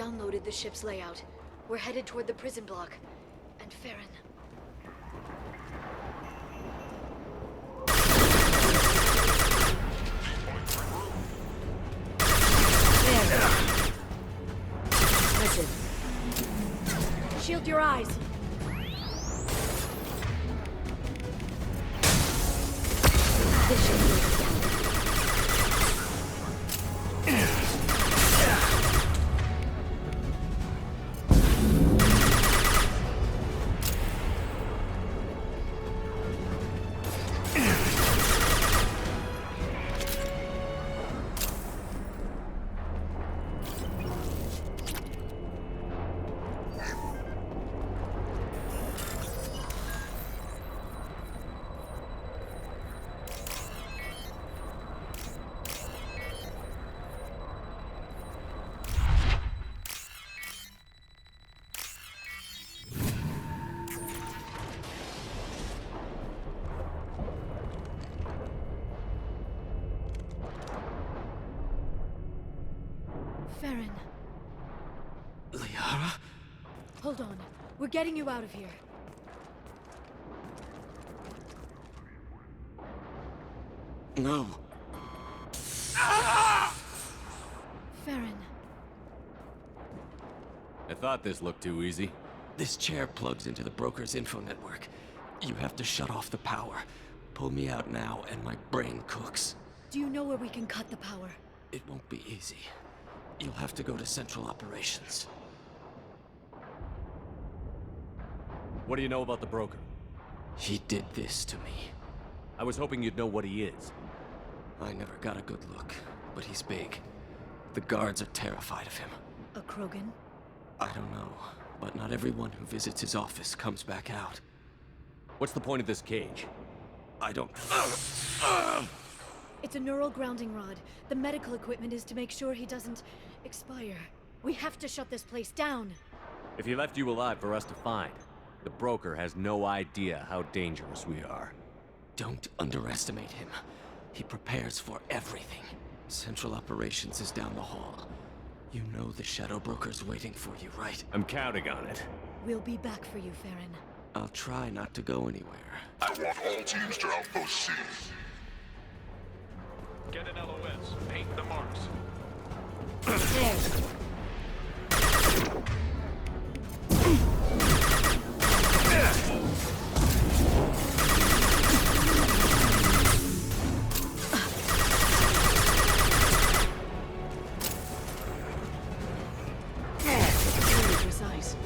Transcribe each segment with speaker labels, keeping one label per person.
Speaker 1: downloaded the ship's layout. We're headed toward the prison block. And Farron. There. That's it. Shield your eyes. This should be it. Farron.
Speaker 2: Liara?
Speaker 1: Hold on. We're getting you out of here.
Speaker 2: No.
Speaker 1: Farron.
Speaker 3: I thought this looked too easy.
Speaker 2: This chair plugs into the broker's info network. You have to shut off the power. Pull me out now, and my brain cooks.
Speaker 1: Do you know where we can cut the power?
Speaker 2: It won't be easy. You'll have to go to Central Operations.
Speaker 3: What do you know about the broker?
Speaker 2: He did this to me.
Speaker 3: I was hoping you'd know what he is.
Speaker 2: I never got a good look, but he's big. The guards are terrified of him.
Speaker 1: A Krogan?
Speaker 2: I don't know, but not everyone who visits his office comes back out.
Speaker 3: What's the point of this cage?
Speaker 2: I don't...
Speaker 1: It's a neural grounding rod. The medical equipment is to make sure he doesn't expire. We have to shut this place down.
Speaker 3: If he left you alive for us to find, the broker has no idea how dangerous we are.
Speaker 2: Don't underestimate him. He prepares for everything. Central Operations is down the hall. You know the Shadow Broker's waiting for you, right?
Speaker 3: I'm counting on it.
Speaker 1: We'll be back for you, Farron.
Speaker 2: I'll try not to go anywhere.
Speaker 4: I want all teams to Outpost C.
Speaker 5: Get an LOS. Paint the marks.
Speaker 1: There. Very precise.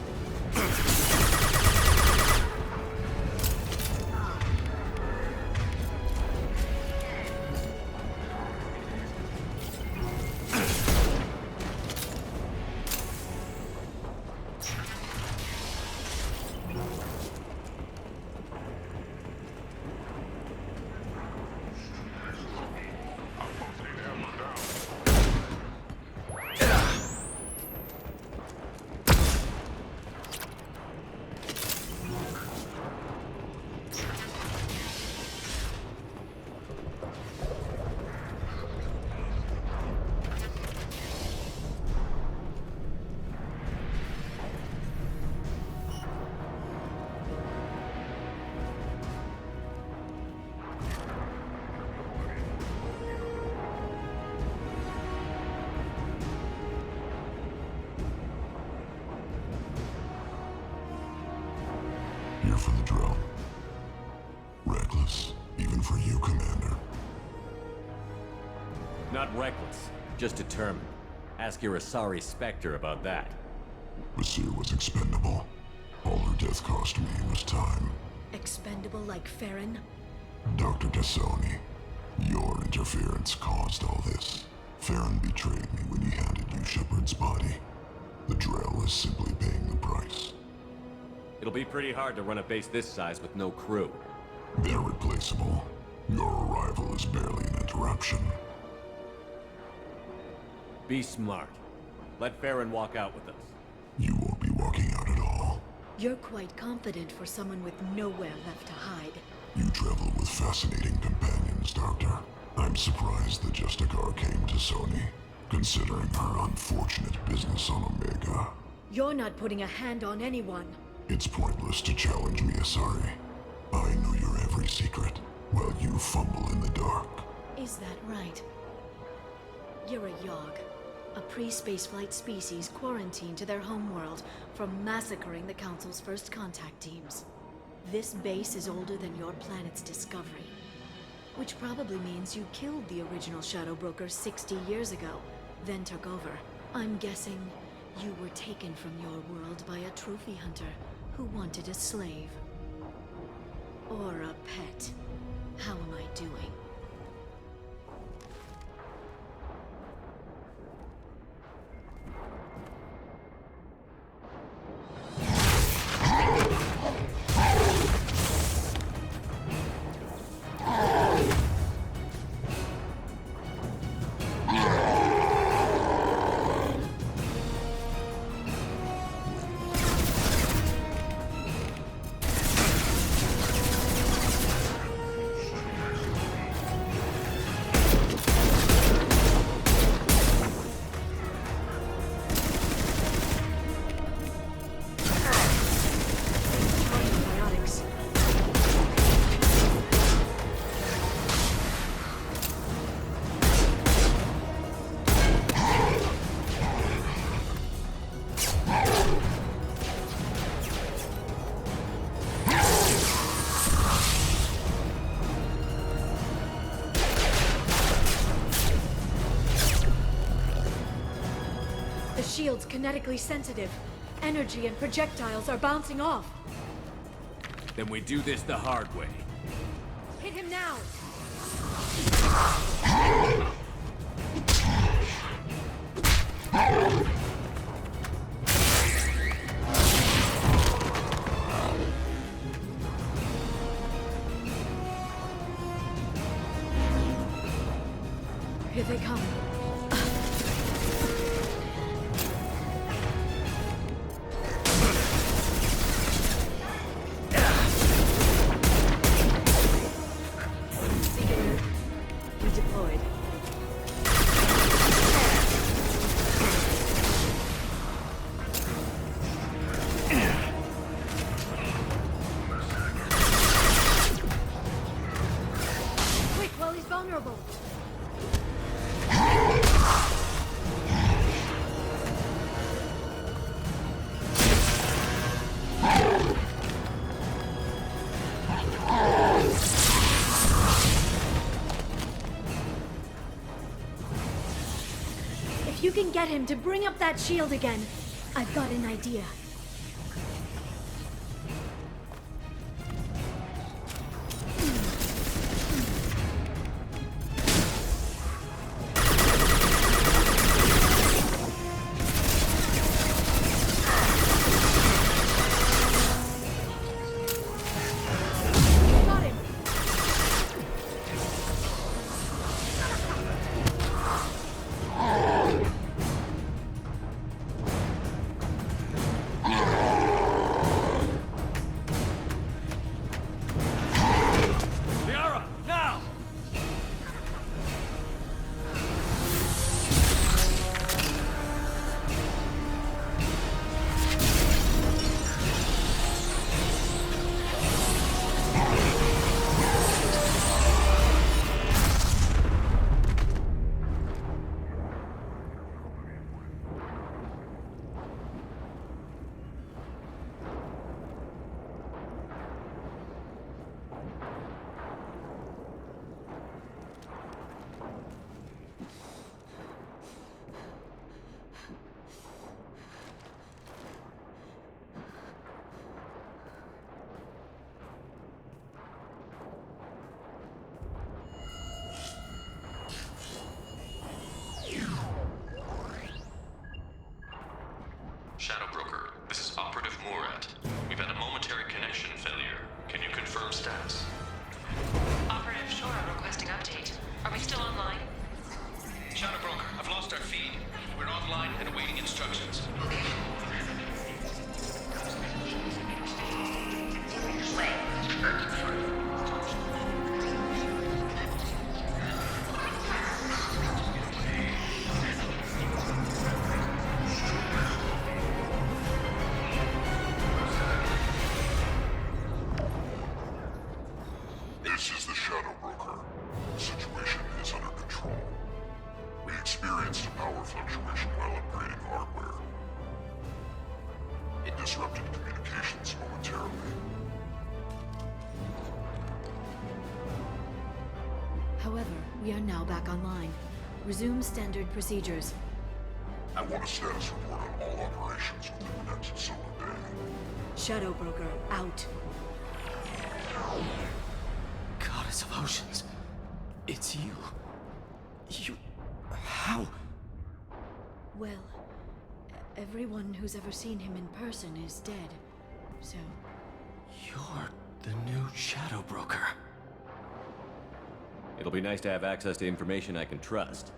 Speaker 4: Here for the drill. Reckless, even for you, Commander.
Speaker 3: Not reckless, just determined. Ask your Asari Spectre about that.
Speaker 4: Basir was expendable. All her death cost me was time.
Speaker 1: Expendable like Farron?
Speaker 4: Dr. Tassoni, your interference caused all this. Farron betrayed me when he handed you Shepard's body. The Drell is simply paying the price.
Speaker 3: It'll be pretty hard to run a base this size with no crew.
Speaker 4: They're replaceable. Your arrival is barely an interruption.
Speaker 3: Be smart. Let Farron walk out with us.
Speaker 4: You won't be walking out at all.
Speaker 1: You're quite confident for someone with nowhere left to hide.
Speaker 4: You travel with fascinating companions, Doctor. I'm surprised the Justicar came to Sony. considering her unfortunate business on Omega.
Speaker 1: You're not putting a hand on anyone.
Speaker 4: It's pointless to challenge me, Asari. I know your every secret, while you fumble in the dark.
Speaker 1: Is that right? You're a Yogg, a pre-spaceflight species quarantined to their homeworld from massacring the Council's first contact teams. This base is older than your planet's discovery, which probably means you killed the original Shadow Broker 60 years ago, then took over. I'm guessing you were taken from your world by a trophy hunter who wanted a slave. Or a pet. How am I doing? The shield's kinetically sensitive. Energy and projectiles are bouncing off.
Speaker 3: Then we do this the hard way.
Speaker 1: Hit him now! Here they come. Redeployed. Quick, while he's vulnerable. If you can get him to bring up that shield again, I've got an idea. Got him!
Speaker 3: Liara, now!
Speaker 6: Shadow Broker, this is Operative Murat. We've had a momentary connection failure. Can you confirm status?
Speaker 7: Operative Shora requesting update. Are we still online?
Speaker 5: Shadow Broker, I've lost our feed. We're online and awaiting instructions.
Speaker 4: This is the Shadow Broker. The situation is under control. We experienced a power fluctuation while upgrading hardware. It disrupted communications momentarily.
Speaker 1: However, we are now back online. Resume standard procedures.
Speaker 4: I want a status report on all operations within the next solar day.
Speaker 1: Shadow Broker, out.
Speaker 2: Goddess of Oceans. It's you. You... How?
Speaker 1: Well, everyone who's ever seen him in person is dead. So,
Speaker 2: You're the new Shadow Broker.
Speaker 3: It'll be nice to have access to information I can trust.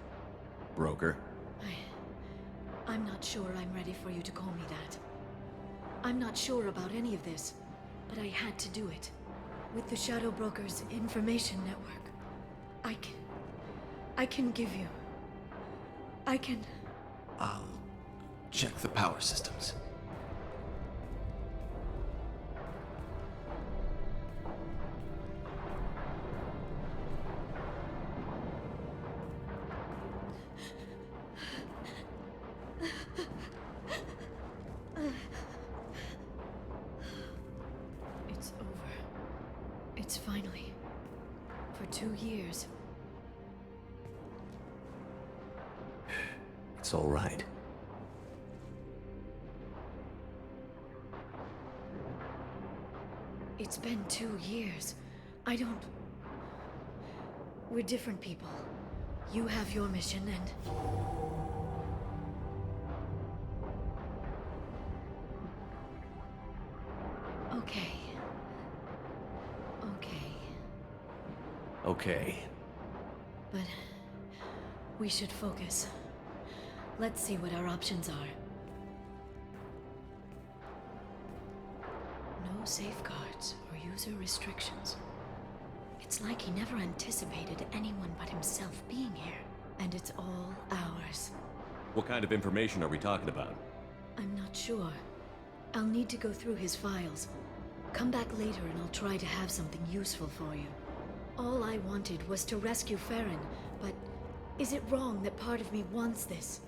Speaker 3: Broker.
Speaker 1: I'm not sure I'm ready for you to call me that. I'm not sure about any of this, but I had to do it. With the Shadow Broker's information network, I can give you...
Speaker 2: I'll check the power systems.
Speaker 1: It's over. It's finally... For 2 years.
Speaker 3: It's all right.
Speaker 1: It's been 2 years. I don't... We're different people. You have your mission and... Okay.
Speaker 3: Okay.
Speaker 1: But... we should focus. Let's see what our options are. No safeguards or user restrictions. It's like he never anticipated anyone but himself being here. And it's all ours.
Speaker 3: What kind of information are we talking about?
Speaker 1: I'm not sure. I'll need to go through his files. Come back later and I'll try to have something useful for you. All I wanted was to rescue Farron, but is it wrong that part of me wants this?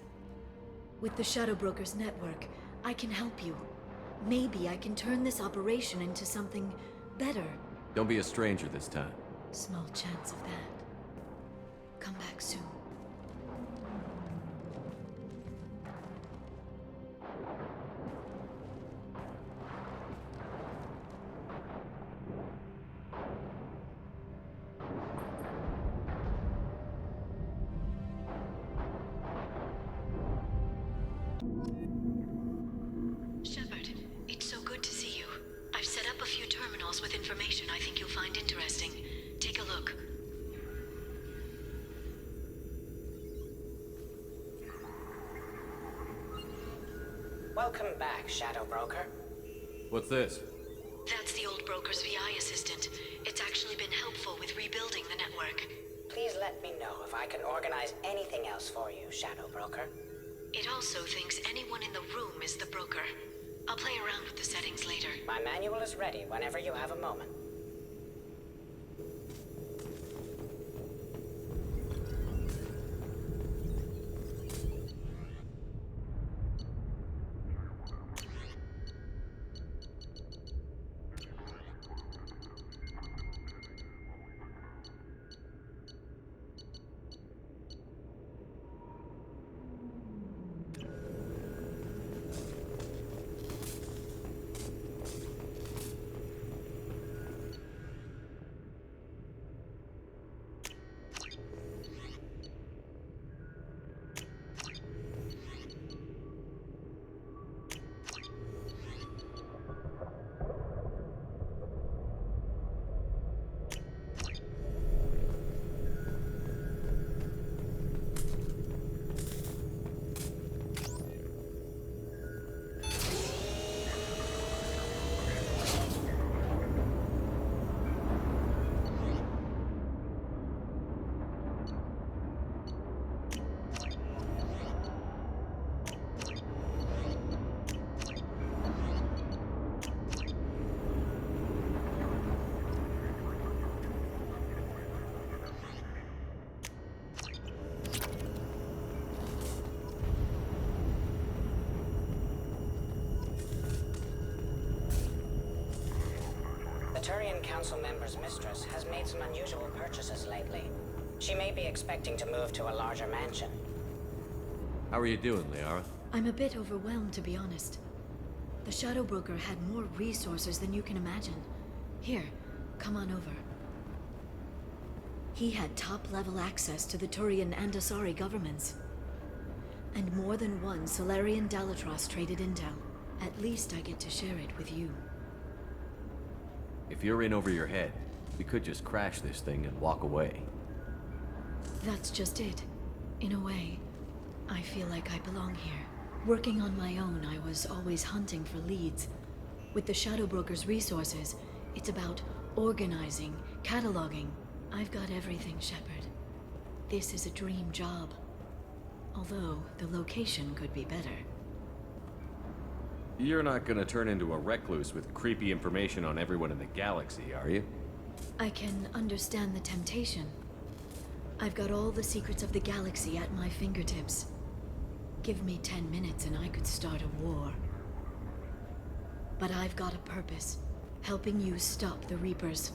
Speaker 1: With the Shadow Broker's network, I can help you. Maybe I can turn this operation into something better.
Speaker 3: Don't be a stranger this time.
Speaker 1: Small chance of that. Come back soon. Shepard, it's so good to see you. I've set up a few terminals with information I think you'll find interesting. Take a look.
Speaker 8: Welcome back, Shadow Broker.
Speaker 3: What's this?
Speaker 1: That's the old broker's VI assistant. It's actually been helpful with rebuilding the network.
Speaker 8: Please let me know if I can organize anything else for you, Shadow Broker.
Speaker 1: It also thinks anyone in the room is the broker. I'll play around with the settings later.
Speaker 8: My manual is ready whenever you have a moment. Turian Council member's mistress has made some unusual purchases lately. She may be expecting to move to a larger mansion.
Speaker 3: How are you doing, Liara?
Speaker 1: I'm a bit overwhelmed, to be honest. The Shadow Broker had more resources than you can imagine. Here, come on over. He had top-level access to the Turian and Asari governments. And more than one Solarian Dalatros traded intel. At least I get to share it with you.
Speaker 3: If you're in over your head, we could just crash this thing and walk away.
Speaker 1: That's just it. In a way, I feel like I belong here. Working on my own, I was always hunting for leads. With the Shadow Broker's resources, it's about organizing, cataloging. I've got everything, Shepard. This is a dream job. Although, the location could be better.
Speaker 3: You're not gonna turn into a recluse with creepy information on everyone in the galaxy, are you?
Speaker 1: I can understand the temptation. I've got all the secrets of the galaxy at my fingertips. Give me 10 minutes and I could start a war. But I've got a purpose. Helping you stop the Reapers.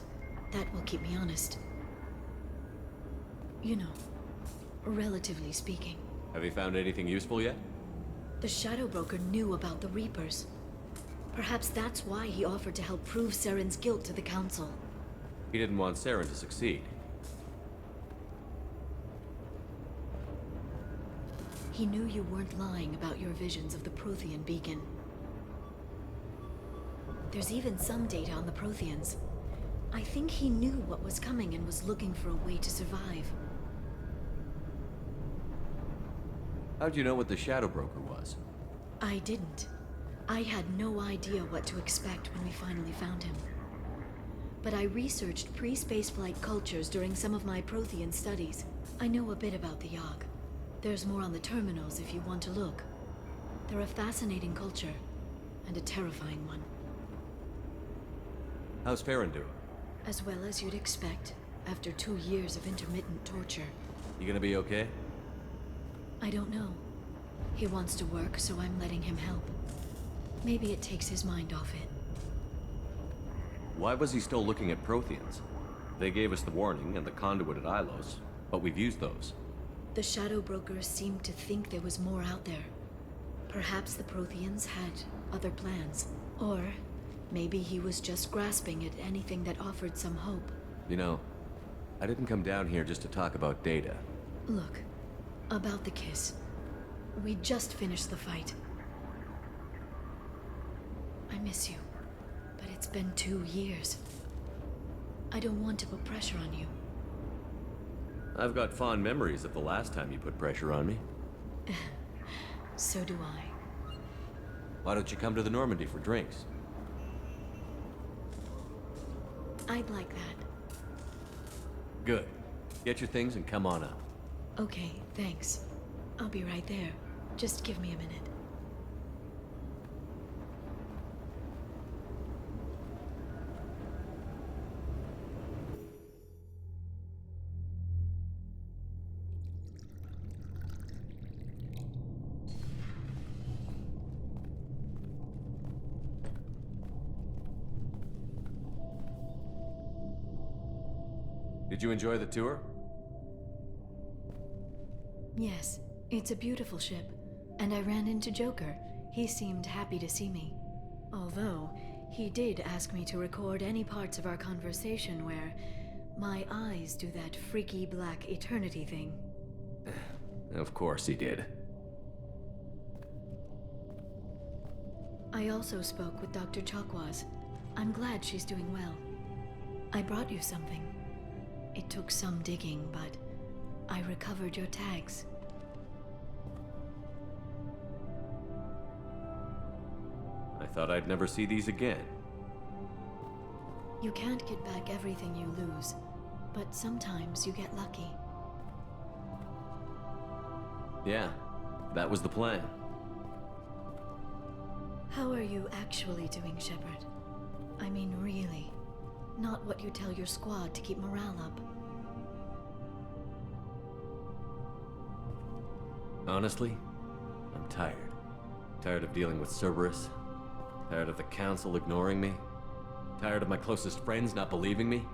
Speaker 1: That will keep me honest. You know, relatively speaking.
Speaker 3: Have you found anything useful yet?
Speaker 1: The Shadow Broker knew about the Reapers. Perhaps that's why he offered to help prove Saren's guilt to the Council.
Speaker 3: He didn't want Saren to succeed.
Speaker 1: He knew you weren't lying about your visions of the Prothean beacon. There's even some data on the Protheans. I think he knew what was coming and was looking for a way to survive.
Speaker 3: How'd you know what the Shadow Broker was?
Speaker 1: I didn't. I had no idea what to expect when we finally found him. But I researched pre-spaceflight cultures during some of my Prothean studies. I know a bit about the Yogg. There's more on the terminals if you want to look. They're a fascinating culture, and a terrifying one.
Speaker 3: How's Farron doing?
Speaker 1: As well as you'd expect, after 2 years of intermittent torture.
Speaker 3: You gonna be okay?
Speaker 1: I don't know. He wants to work, so I'm letting him help. Maybe it takes his mind off it.
Speaker 3: Why was he still looking at Protheans? They gave us the warning and the conduit at Ilos, but we've used those.
Speaker 1: The Shadow Brokers seemed to think there was more out there. Perhaps the Protheans had other plans. Or maybe he was just grasping at anything that offered some hope.
Speaker 3: You know, I didn't come down here just to talk about data.
Speaker 1: Look, about the kiss. We just finished the fight. I miss you, but it's been 2 years. I don't want to put pressure on you.
Speaker 3: I've got fond memories of the last time you put pressure on me.
Speaker 1: So do I.
Speaker 3: Why don't you come to the Normandy for drinks?
Speaker 1: I'd like that.
Speaker 3: Good. Get your things and come on up.
Speaker 1: Okay, thanks. I'll be right there. Just give me a minute.
Speaker 3: Did you enjoy the tour?
Speaker 1: Yes, it's a beautiful ship. And I ran into Joker. He seemed happy to see me. Although, he did ask me to record any parts of our conversation where my eyes do that freaky black eternity thing.
Speaker 3: Of course he did.
Speaker 1: I also spoke with Dr. Chakwas. I'm glad she's doing well. I brought you something. It took some digging, but I recovered your tags.
Speaker 3: I thought I'd never see these again.
Speaker 1: You can't get back everything you lose, but sometimes you get lucky.
Speaker 3: Yeah, that was the plan.
Speaker 1: How are you actually doing, Shepard? I mean, really. Not what you tell your squad to keep morale up.
Speaker 3: Honestly, I'm tired. Tired of dealing with Cerberus. Tired of the Council ignoring me. Tired of my closest friends not believing me?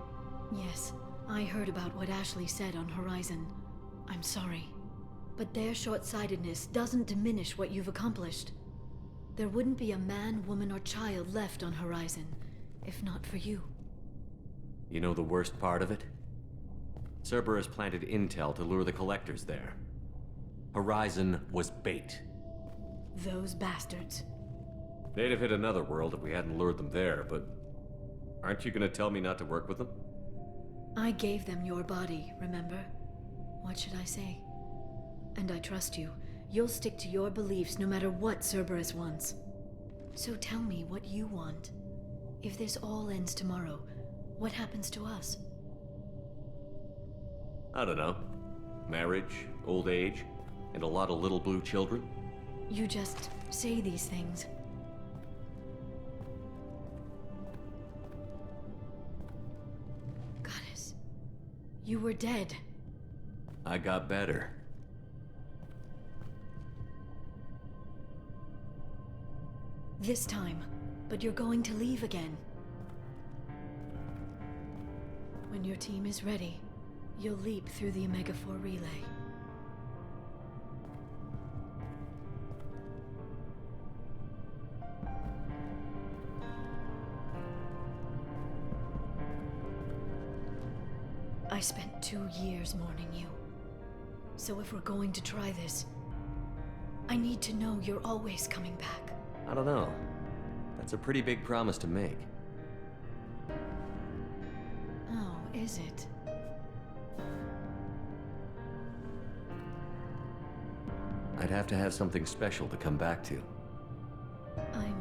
Speaker 1: Yes, I heard about what Ashley said on Horizon. I'm sorry. But their short-sightedness doesn't diminish what you've accomplished. There wouldn't be a man, woman, or child left on Horizon, if not for you.
Speaker 3: You know the worst part of it? Cerberus planted intel to lure the collectors there. Horizon was bait.
Speaker 1: Those bastards.
Speaker 3: They'd have hit another world if we hadn't lured them there, but... aren't you gonna tell me not to work with them?
Speaker 1: I gave them your body, remember? What should I say? And I trust you. You'll stick to your beliefs no matter what Cerberus wants. So tell me what you want. If this all ends tomorrow, what happens to us?
Speaker 3: I don't know. Marriage, old age, and a lot of little blue children?
Speaker 1: You just say these things. Goddess, you were dead.
Speaker 3: I got better.
Speaker 1: This time, but you're going to leave again. When your team is ready, you'll leap through the Omega-4 relay. I spent 2 years mourning you. So if we're going to try this, I need to know you're always coming back.
Speaker 3: I don't know. That's a pretty big promise to make.
Speaker 1: Oh, is it?
Speaker 3: I'd have to have something special to come back to.
Speaker 1: I'm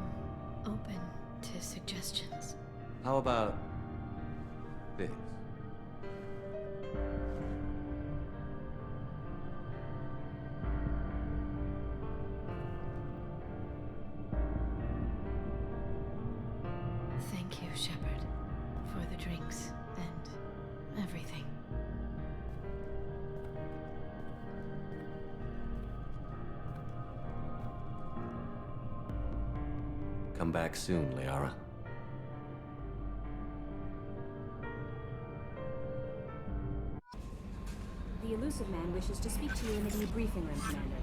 Speaker 1: open to suggestions.
Speaker 3: How about... this?
Speaker 1: Thank you, Shepard, for the drinks and everything.
Speaker 3: Come back soon, Liara.
Speaker 9: The Elusive Man wishes to speak to you in the debriefing room, Commander.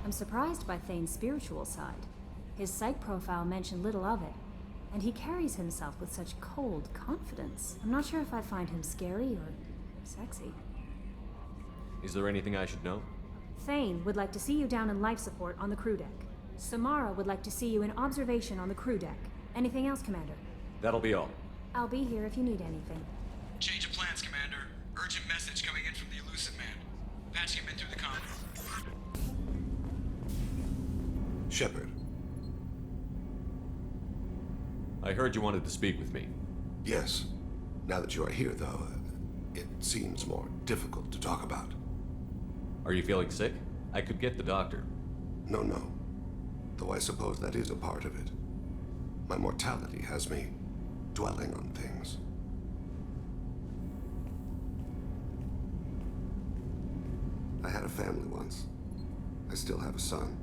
Speaker 9: I'm surprised by Thane's spiritual side. His psych profile mentioned little of it, and he carries himself with such cold confidence. I'm not sure if I find him scary or sexy.
Speaker 3: Is there anything I should know?
Speaker 9: Thane would like to see you down in life support on the crew deck. Samara would like to see you in observation on the crew deck. Anything else, Commander?
Speaker 3: That'll be all.
Speaker 9: I'll be here if you need anything.
Speaker 5: Change of plans, Commander. Urgent message coming in from the Elusive Man. Patching him in through the comm.
Speaker 4: Shepard.
Speaker 3: I heard you wanted to speak with me.
Speaker 4: Yes. Now that you are here, though, it seems more difficult to talk about.
Speaker 3: Are you feeling sick? I could get the doctor.
Speaker 4: No. Though I suppose that is a part of it. My mortality has me dwelling on things. I had a family once. I still have a son.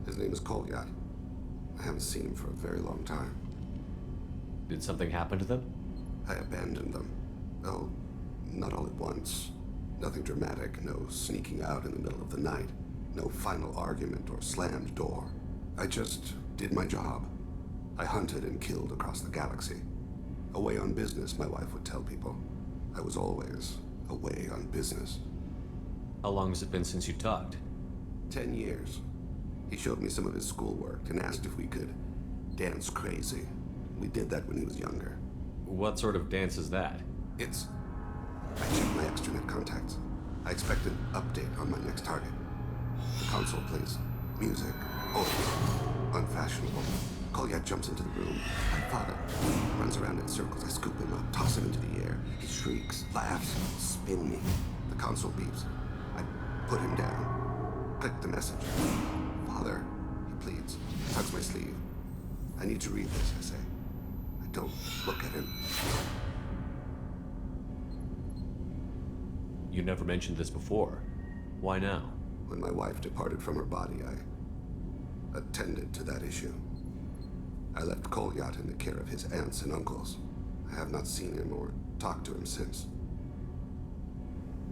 Speaker 4: His name is Kolyat. I haven't seen him for a very long time.
Speaker 3: Did something happen to them?
Speaker 4: I abandoned them. Oh, not all at once.
Speaker 10: Nothing dramatic, no sneaking out in the middle of the night, no final argument or slammed door. I just did my job. I hunted and killed across the galaxy. Away on business, my wife would tell people. I was always away on business.
Speaker 3: How long has it been since you talked?
Speaker 10: 10 years. He showed me some of his schoolwork and asked if we could dance crazy. We did that when he was younger.
Speaker 3: What sort of dance is that?
Speaker 10: I checked my extranet contacts. I expect an update on my next target. The console plays music. Old. Unfashionable. Kolyat jumps into the room. My father runs around in circles. I scoop him up, toss him into the air. He shrieks, laughs, spin me. The console beeps. I put him down. Click the message. Father, he pleads. Tugs my sleeve. I need to read this, I say. I don't look at him.
Speaker 3: You never mentioned this before. Why now?
Speaker 10: When my wife departed from her body, I attended to that issue. I left Kolyat in the care of his aunts and uncles. I have not seen him or talked to him since.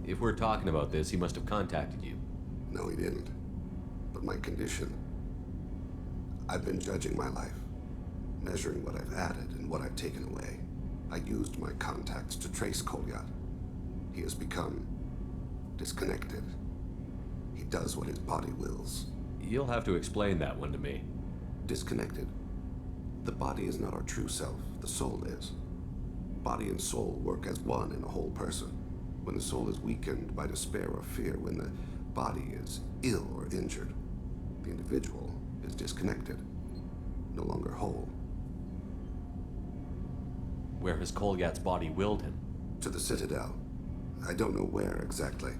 Speaker 3: If we're talking about this, he must have contacted you.
Speaker 10: No, he didn't. But my condition... I've been judging my life, measuring what I've added and what I've taken away. I used my contacts to trace Kolyat. He has become disconnected. He does what his body wills.
Speaker 3: You'll have to explain that one to me.
Speaker 10: Disconnected. The body is not our true self, the soul is. Body and soul work as one in a whole person. When the soul is weakened by despair or fear, when the body is ill or injured, the individual is disconnected, no longer whole.
Speaker 3: Where has Kolyat's body willed him?
Speaker 10: To the Citadel. I don't know where exactly.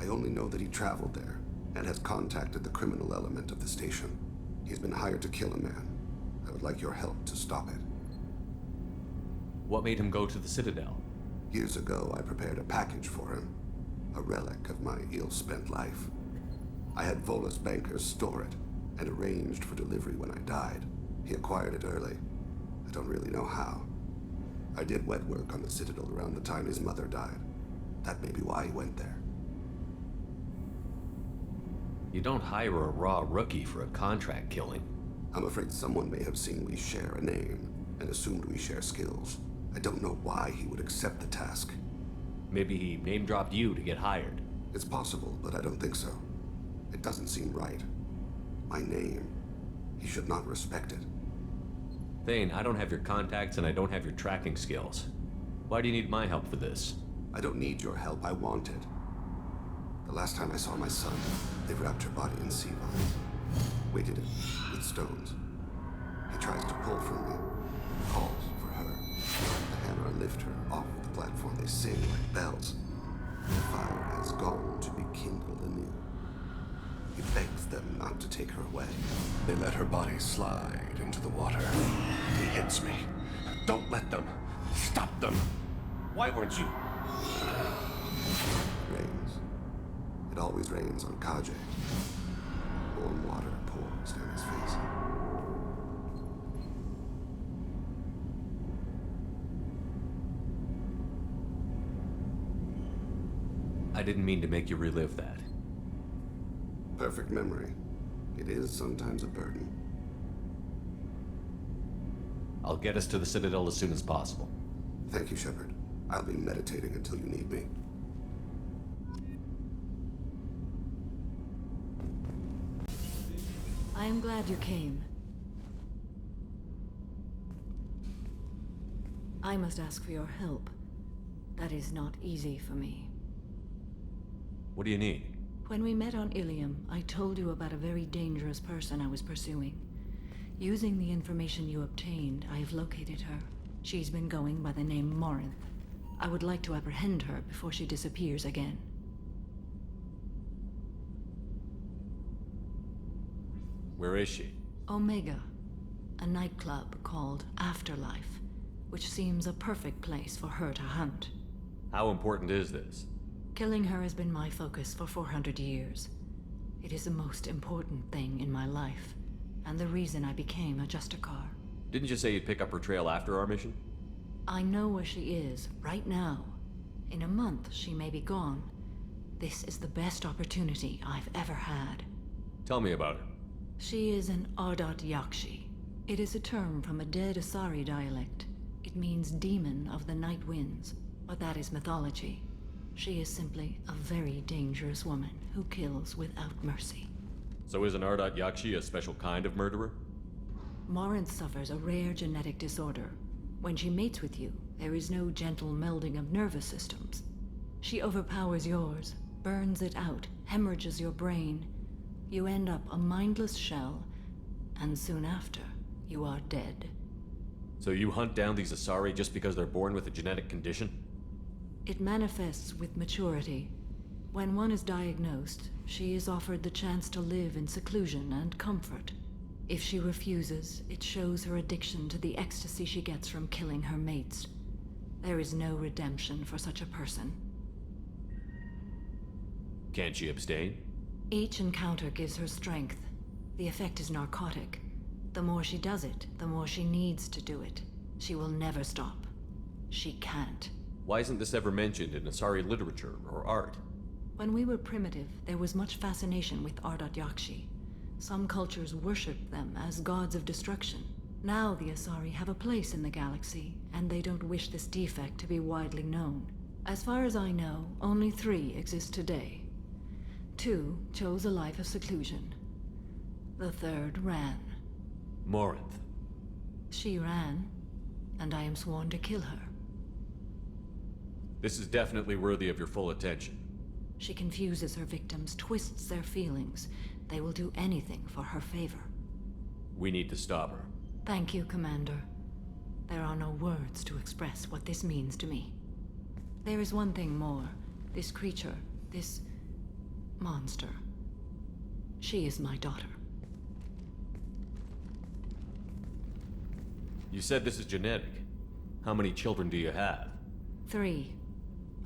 Speaker 10: I only know that he traveled there and has contacted the criminal element of the station. He's been hired to kill a man. I would like your help to stop it.
Speaker 3: What made him go to the Citadel?
Speaker 10: Years ago, I prepared a package for him. A relic of my ill-spent life. I had Volus bankers store it and arranged for delivery when I died. He acquired it early. I don't really know how. I did wet work on the Citadel around the time his mother died. That may be why he went there.
Speaker 3: You don't hire a raw rookie for a contract killing.
Speaker 10: I'm afraid someone may have seen we share a name and assumed we share skills. I don't know why he would accept the task.
Speaker 3: Maybe he name-dropped you to get hired.
Speaker 10: It's possible, but I don't think so. It doesn't seem right. My name. He should not respect it.
Speaker 3: Thane, I don't have your contacts and I don't have your tracking skills. Why do you need my help for this?
Speaker 10: I don't need your help. I want it. The last time I saw my son, they wrapped her body in sea vines, weighted it with stones. He tries to pull from me, calls for her. The hammer lift her off the platform. They sing like bells. The fire has gone to be kindled anew. He begs them not to take her away. They let her body slide into the water. He hits me. Don't let them. Stop them. Why weren't you? Rains. It always rains on Kaje. Warm water pours down his face.
Speaker 3: I didn't mean to make you relive that.
Speaker 10: Perfect memory. It is sometimes a burden.
Speaker 3: I'll get us to the Citadel as soon as possible.
Speaker 10: Thank you, Shepard. I'll be meditating until you need me.
Speaker 1: I am glad you came. I must ask for your help. That is not easy for me.
Speaker 3: What do you need?
Speaker 1: When we met on Ilium, I told you about a very dangerous person I was pursuing. Using the information you obtained, I have located her. She's been going by the name Morinth. I would like to apprehend her before she disappears again.
Speaker 3: Where is she?
Speaker 1: Omega, a nightclub called Afterlife, which seems a perfect place for her to hunt.
Speaker 3: How important is this?
Speaker 1: Killing her has been my focus for 400 years. It is the most important thing in my life, and the reason I became a Justicar.
Speaker 3: Didn't you say you'd pick up her trail after our mission?
Speaker 1: I know where she is, right now. In a month, she may be gone,
Speaker 11: This is the best opportunity I've ever had.
Speaker 3: Tell me about her.
Speaker 11: She is an Ardat Yakshi. It is a term from a dead Asari dialect. It means demon of the night winds, but that is mythology. She is simply a very dangerous woman who kills without mercy.
Speaker 3: So is an Ardat Yakshi a special kind of murderer?
Speaker 11: Morinth suffers a rare genetic disorder. When she mates with you, there is no gentle melding of nervous systems. She overpowers yours, burns it out, hemorrhages your brain. You end up a mindless shell, and soon after, you are dead.
Speaker 3: So you hunt down these Asari just because they're born with a genetic condition?
Speaker 11: It manifests with maturity. When one is diagnosed, she is offered the chance to live in seclusion and comfort. If she refuses, it shows her addiction to the ecstasy she gets from killing her mates. There is no redemption for such a person.
Speaker 3: Can't she abstain?
Speaker 11: Each encounter gives her strength. The effect is narcotic. The more she does it, the more she needs to do it. She will never stop. She can't.
Speaker 3: Why isn't this ever mentioned in Asari literature or art?
Speaker 11: When we were primitive, there was much fascination with Ardat Yakshi. Some cultures worshipped them as gods of destruction. Now the Asari have a place in the galaxy, and they don't wish this defect to be widely known. As far as I know, only 3 exist today. 2 chose a life of seclusion. The 3rd ran.
Speaker 3: Morinth.
Speaker 11: She ran, and I am sworn to kill her.
Speaker 3: This is definitely worthy of your full attention.
Speaker 11: She confuses her victims, twists their feelings. They will do anything for her favor.
Speaker 3: We need to stop her.
Speaker 11: Thank you, Commander. There are no words to express what this means to me. There is one thing more. This creature, this monster. She is my daughter.
Speaker 3: You said this is genetic. How many children do you have?
Speaker 11: 3.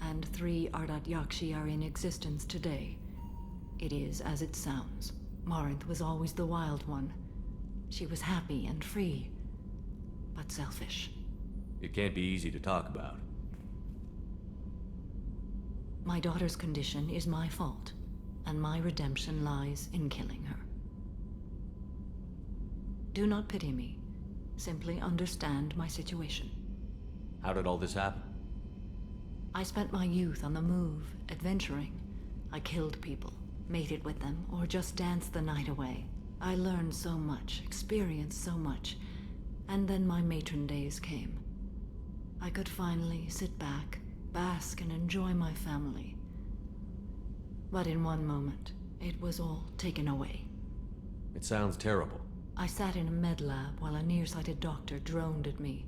Speaker 11: And 3 Ardat Yakshi are in existence today. It is as it sounds. Morinth was always the wild one. She was happy and free, but selfish.
Speaker 3: It can't be easy to talk about.
Speaker 11: My daughter's condition is my fault, and my redemption lies in killing her. Do not pity me. Simply understand my situation.
Speaker 3: How did all this happen?
Speaker 11: I spent my youth on the move, adventuring. I killed people, mated with them, or just danced the night away. I learned so much, experienced so much, and then my matron days came. I could finally sit back, bask and enjoy my family. But in one moment, it was all taken away.
Speaker 3: It sounds terrible.
Speaker 11: I sat in a med lab while a nearsighted doctor droned at me,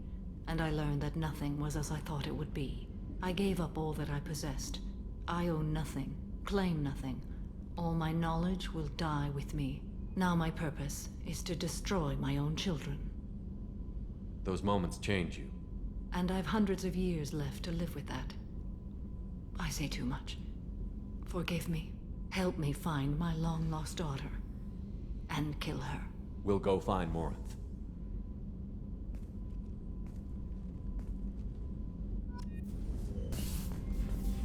Speaker 11: and I learned that nothing was as I thought it would be. I gave up all that I possessed. I own nothing, claim nothing. All my knowledge will die with me. Now my purpose is to destroy my own children.
Speaker 3: Those moments change you.
Speaker 11: And I've hundreds of years left to live with that. I say too much. Forgive me. Help me find my long-lost daughter. And kill her.
Speaker 3: We'll go find Morinth.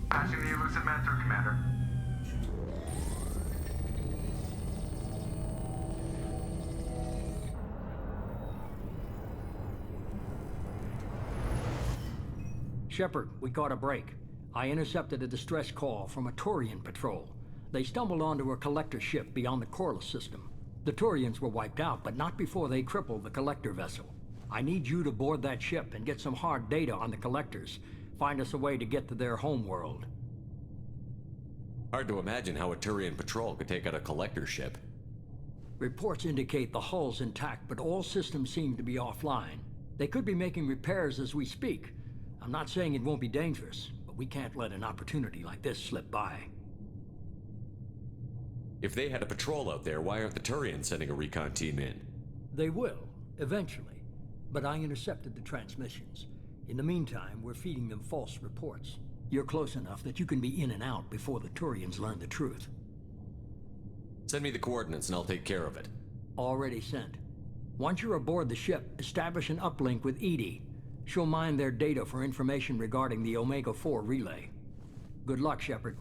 Speaker 5: Passing the elusive man through, Commander.
Speaker 12: Shepard, we caught a break. I intercepted a distress call from a Turian patrol. They stumbled onto a collector ship beyond the Corliss system. The Turians were wiped out, but not before they crippled the collector vessel. I need you to board that ship and get some hard data on the collectors. Find us a way to get to their homeworld.
Speaker 3: Hard to imagine how a Turian patrol could take out a collector ship.
Speaker 12: Reports indicate the hull's intact, but all systems seem to be offline. They could be making repairs as we speak. I'm not saying it won't be dangerous, but we can't let an opportunity like this slip by.
Speaker 3: If they had a patrol out there, why aren't the Turians sending a recon team in?
Speaker 12: They will, eventually. But I intercepted the transmissions. In the meantime, we're feeding them false reports. You're close enough that you can be in and out before the Turians learn the truth.
Speaker 3: Send me the coordinates and I'll take care of it.
Speaker 12: Already sent. Once you're aboard the ship, establish an uplink with Edie. She'll mine their data for information regarding the Omega-4 relay. Good luck, Shepard.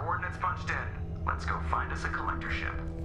Speaker 13: coordinates punched in. Let's go find us a collector ship.